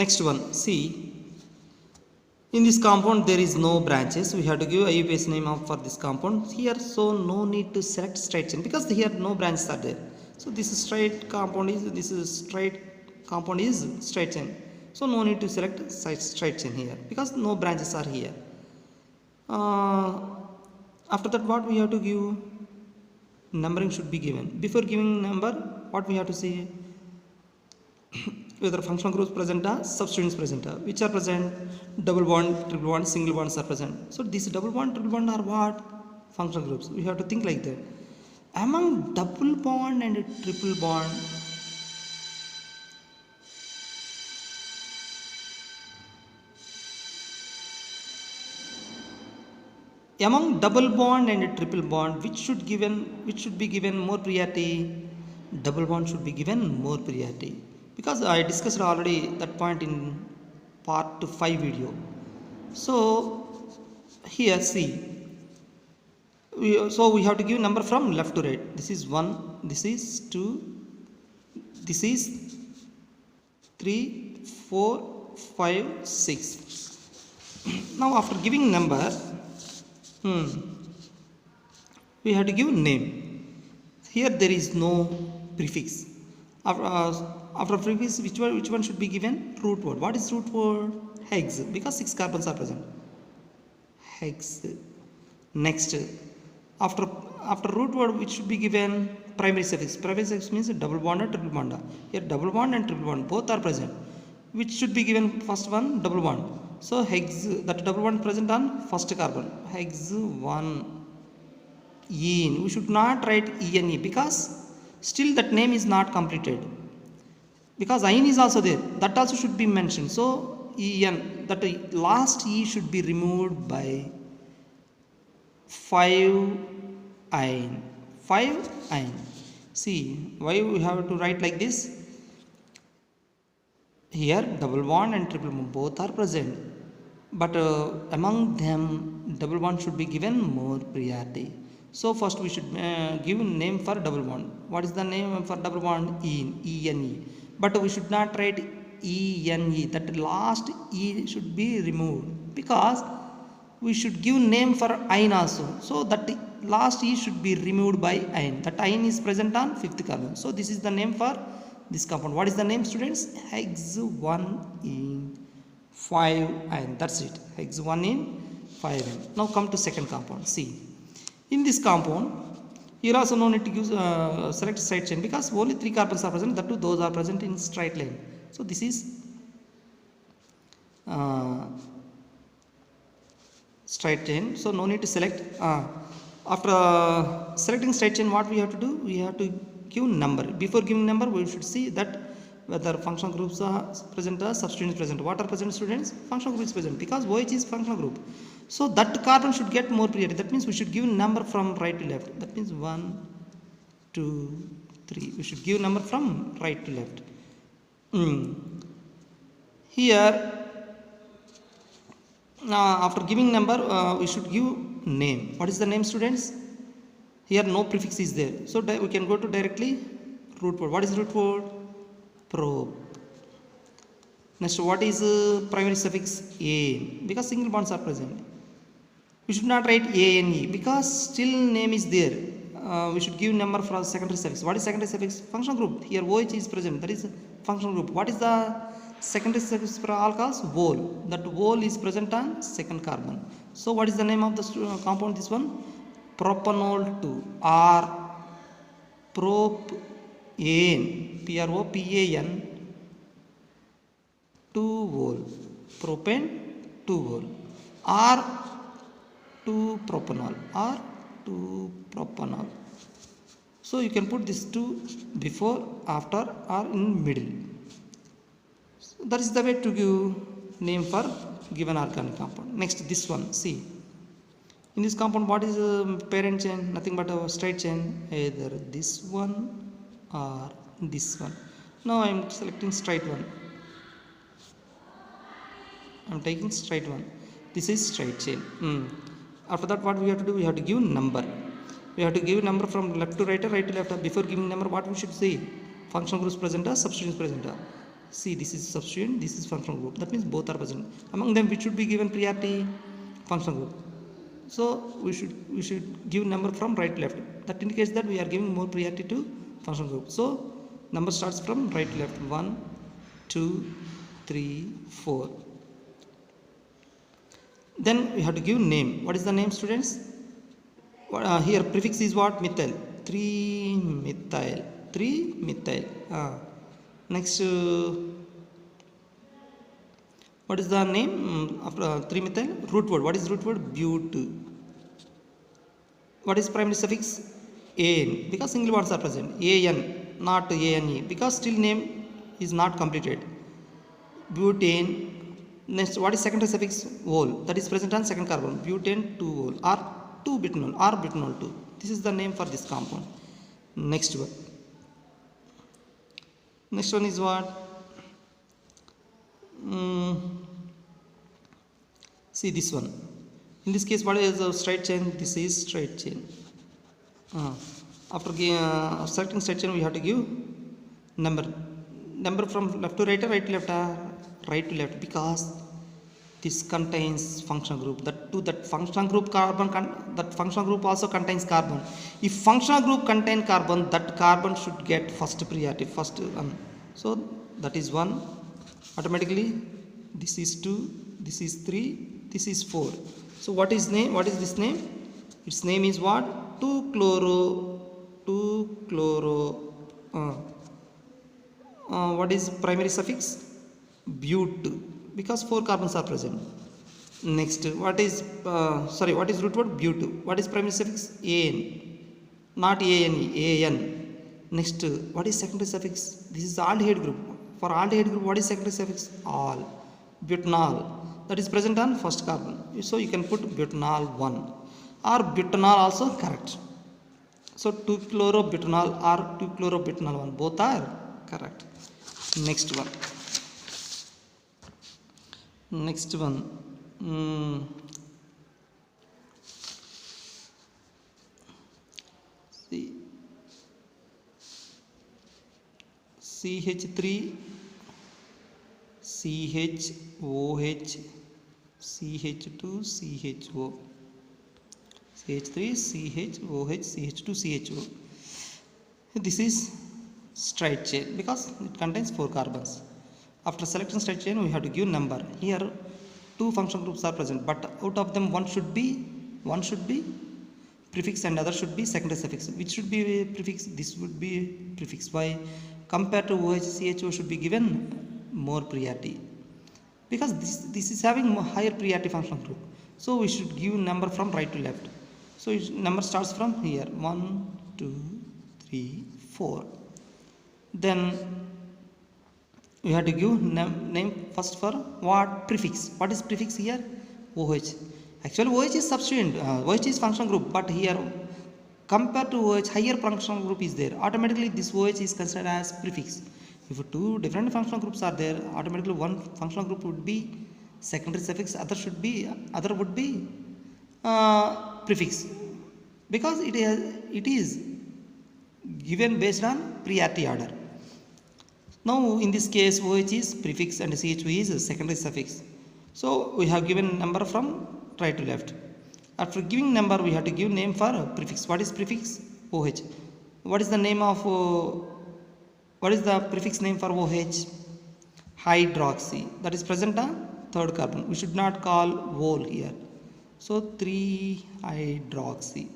Next one, see, in this compound there is no branches. We have to give IUPAC name of for this compound here, so no need to select straight chain because here no branches are there. So this straight compound is straight chain. So no need to select straight chain here because no branches are here. After that, what we have to give? Numbering should be given. Before giving number, what we have to see? Whether functional groups present or substituents present. Which are present? Double bond, triple bond, single bonds are present. So these double bond, triple bond are what? Functional groups. We have to think like that. Among double bond and triple bond, among double bond and triple bond, which should be given more priority? Double bond should be given more priority, because I discussed already that point in part 5 video. So here see, so we have to give number from left to right. This is 1, this is 2, this is 3, 4, 5, 6. Now after giving number, we have to give name. Here there is no prefix. After prefix, which one should be given? Root word. What is root word? Hex, because 6 carbons are present. Hex. Next, after root word, which should be given? Primary suffix. Primary suffix means double bond or triple bond. Here double bond and triple bond both are present. Which should be given? First one, double bond. So hex, that double bond present on first carbon. Hex 1 ene. We should not write ene because still that name is not completed. Because ene is also there, that also should be mentioned. So en, that last e should be removed by 5 ein. 5 ein. See why we have to write like this? Here double bond and triple bond both are present, but among them double bond should be given more priority. So first we should give name for double bond. What is the name for double bond? ene. But we should not write ene. That last e should be removed because we should give name for ein also. So that last e should be removed by ein. That ein is present on 5th carbon. So this is the name for this compound. What is the name, students? Hex 1 in 5 ein. That's it. Hex 1 in 5 ein. Now come to second compound. See, in this compound, here also no need to use select straight chain because only 3 carbons are present. That too, those are present in straight line. So this is straight chain. So no need to select. After selecting straight chain, what we have to do? We have to give number. Before giving number, we should see that whether functional groups are present or substituents present. What are present, students? Functional group is present because OH is functional group. So that carbon should get more priority. That means we should give number from right to left. That means 1, 2, 3. We should give number from right to left. Here, after giving number, we should give name. What is the name, students? Here no prefix is there. So we can go to directly root word. What is root word? Probe. Next, what is primary suffix? A, because single bonds are present. We should not write ane because still name is there. We should give number for secondary suffix. What is secondary suffix? Functional group. Here OH is present. That is functional group. What is the secondary suffix for alcohols? Vol. That vol is present on second carbon. So what is the name of the compound? This one? Propanol 2 or propane. P-R-O-P-A-N 2 vol. Propane 2 vol. Or 2 propanol or 2 propanol. So you can put this 2 before, after or in middle. So that is the way to give name for given organic compound. Next, this one. See, in this compound, what is a parent chain? Nothing but a straight chain, either this one or this one. Now I am selecting straight one. I am taking straight one. This is straight chain. After that, what we have to do? We have to give number. We have to give number from left to right or right to left. Before giving number, what we should say? Functional groups present or substituents present. See, this is substituent, this is functional group. That means both are present. Among them, which should be given priority? Functional group. So we should give number from right to left. That indicates that we are giving more priority to functional group. So number starts from right to left. 1, 2, 3, 4. Then we have to give name. What is the name, students? Here prefix is what? Methyl. 3 methyl. 3 methyl. Next, what is the name after 3 methyl? Root word. What is root word? But. What is primary suffix? An, because single words are present. An, not ane, because still name is not completed. Butane. Next, what is secondary suffix? Ol, that is present on second carbon. Butane 2-ol or 2-butanol or butanol 2. This is the name for this compound. Next one. Next one is what? See this one. In this case, what is a straight chain? This is straight chain. After selecting straight chain, we have to give number. Number from left to right or right to left? Right to left, because this contains functional group. That functional group carbon, that functional group also contains carbon. If functional group contain carbon, that carbon should get first priority, first one. So that is 1. Automatically, this is 2, this is 3, this is 4. So what is name? What is this name? Its name is what? 2-chloro. What is primary suffix? But, because 4 carbons are present. Next, what is root word? But. What is primary suffix? An, not ane, an. Next, what is secondary suffix? This is aldehyde group. For aldehyde group, what is secondary suffix? Al, butanol, that is present on first carbon. So you can put butanol 1 or butanol also correct. So 2-chlorobutanol or 2-chlorobutanol 1, both are correct. Next one. See, CH3, CHOH, CH2, CHO. CH3, CHOH, CH2, CHO. This is straight chain because it contains 4 carbons. After selecting straight chain, we have to give number. Here 2 functional groups are present, but out of them one should be prefix and other should be secondary suffix. Which should be prefix? This would be prefix. Why? Compared to OH, CHO should be given more priority, because this is having higher priority functional group. So we should give number from right to left. So number starts from here. 1, 2, 3, 4. Then we have to give name first for what? Prefix. What is prefix here? OH. Actually OH is substituent. OH is functional group, but here compared to OH, higher functional group is there. Automatically this OH is considered as prefix. If 2 different functional groups are there, automatically one functional group would be secondary suffix, other would be prefix, because it is given based on priority order. Now in this case OH is prefix and CHO is secondary suffix. So we have given number from right to left. After giving number, we have to give name for prefix. What is prefix? OH. What is the name of what is the prefix name for OH? Hydroxy. That is present on third carbon. We should not call whole here. So 3-hydroxy.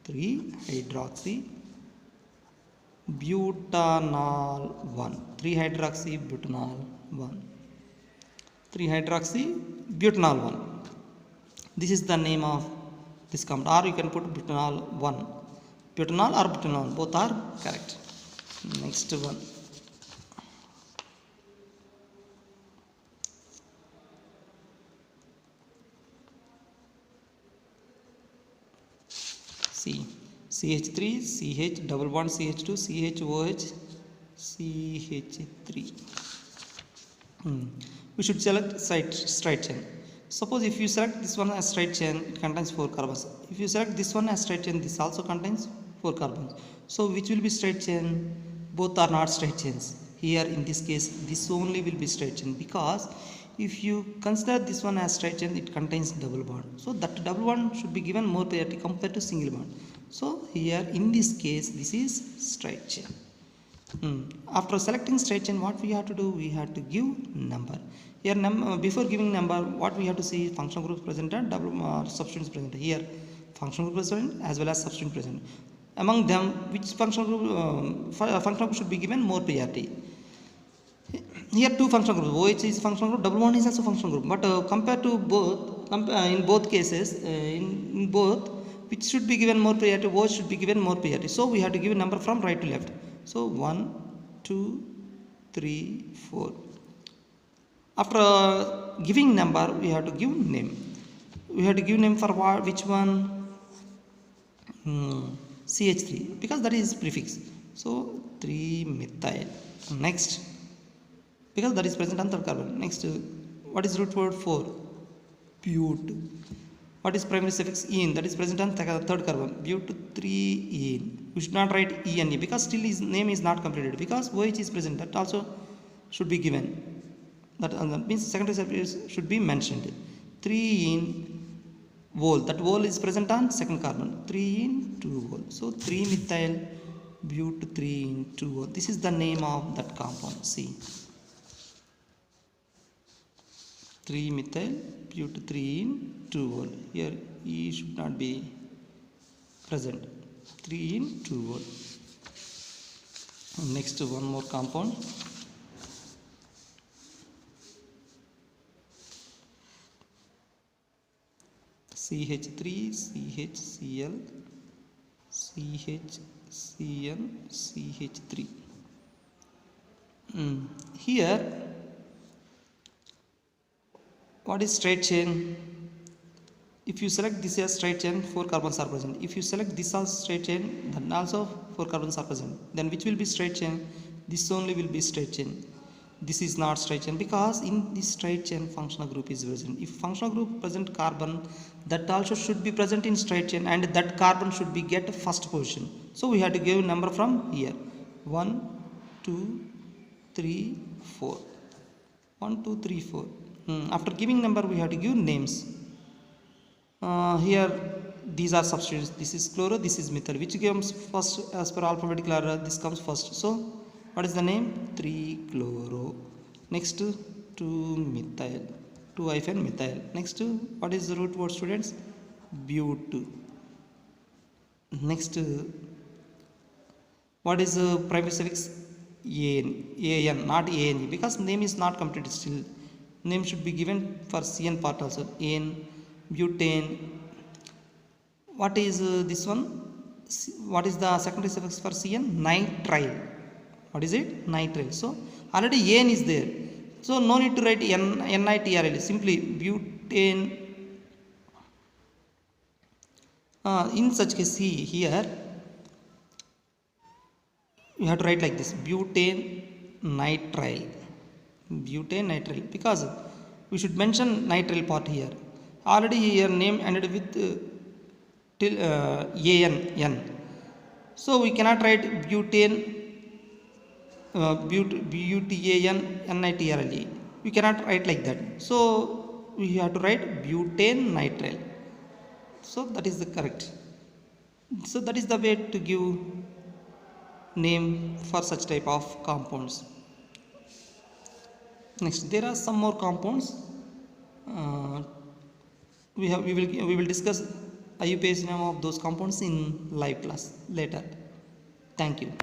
3-hydroxy butanol 1. 3-hydroxy butanol 1. 3-hydroxy butanol 1. This is the name of this compound, or you can put butanol 1. Butanol or butanol, both are correct. Next one. See, CH3, CH, double bond CH2, CHOH, CH3. We should select straight chain. Suppose if you select this one as straight chain, it contains 4 carbons. If you select this one as straight chain, this also contains 4 carbons. So which will be straight chain? Both are not straight chains. here in this case this only will be straight chain, because if you consider this one as straight chain, it contains double bond, so that double bond should be given more priority compared to single bond. So here in this case this is straight chain. After selecting straight chain, what we have to do, we have to give number. Here before giving number, what we have to see, functional group present and double substituents present. Here functional group present as well as substituent present. Among them, which functional group functional group should be given more priority? Here two functional groups, OH is functional group, double bond is also functional group, but compared to both, in both cases, in both, which should be given more priority, OH should be given more priority. So we have to give a number from right to left. So 1, 2, 3, 4. After giving number, we have to give name. We have to give name for what, which one? CH3, because that is prefix. So 3-methyl. Next, because that is present on third carbon. Next, what is root word for? But. What is primary suffix ene? That is present on third carbon. But3ene. We should not write ene because still his name is not completed, because OH is present. That also should be given. That means secondary suffix should be mentioned. 3ene vol. That vol is present on second carbon. 3ene 2-vol. So 3-methyl but3ene 2-vol. This is the name of that compound. See. 3-methyl but3ene 2-vol. Here E should not be present. 3ene 2-vol. Next, one more compound. CH3, CHCl, CHCN, CH3. Here, what is straight chain? If you select this as straight chain, 4 carbons are present. If you select this as straight chain, then also 4 carbons are present. Then which will be straight chain? This only will be straight chain. This is not straight chain, because in this straight chain functional group is present. If functional group present carbon, that also should be present in straight chain, and that carbon should be get first position. So we have to give number from here. 1, 2, 3, 4. 1, 2, 3, 4. After giving number, we have to give names. Here these are substituents. This is chloro, this is methyl. Which comes first as per alphabetical order? This comes first. So what is the name? 3-chloro. Next, 2-methyl. 2-methyl. Next, what is the root word, students? But. Next, what is the primary suffix? An, not an, because name is not completed still. Name should be given for CN part also. An, butane. What is this one? What is the secondary suffix for CN? Nitrile. What is it? Nitrile. So already N is there. So no need to write NITRL. Simply butane. In such case, see here, you have to write like this: butane nitrile. Butane nitrile, because we should mention nitrile part here. Already here name ended with till AN. So we cannot write butane BUTANE. We cannot write like that. So we have to write butane nitrile. So that is the correct. So that is the way to give name for such type of compounds. Next, there are some more compounds. We will discuss IUPAC name of those compounds in live class later. Thank you.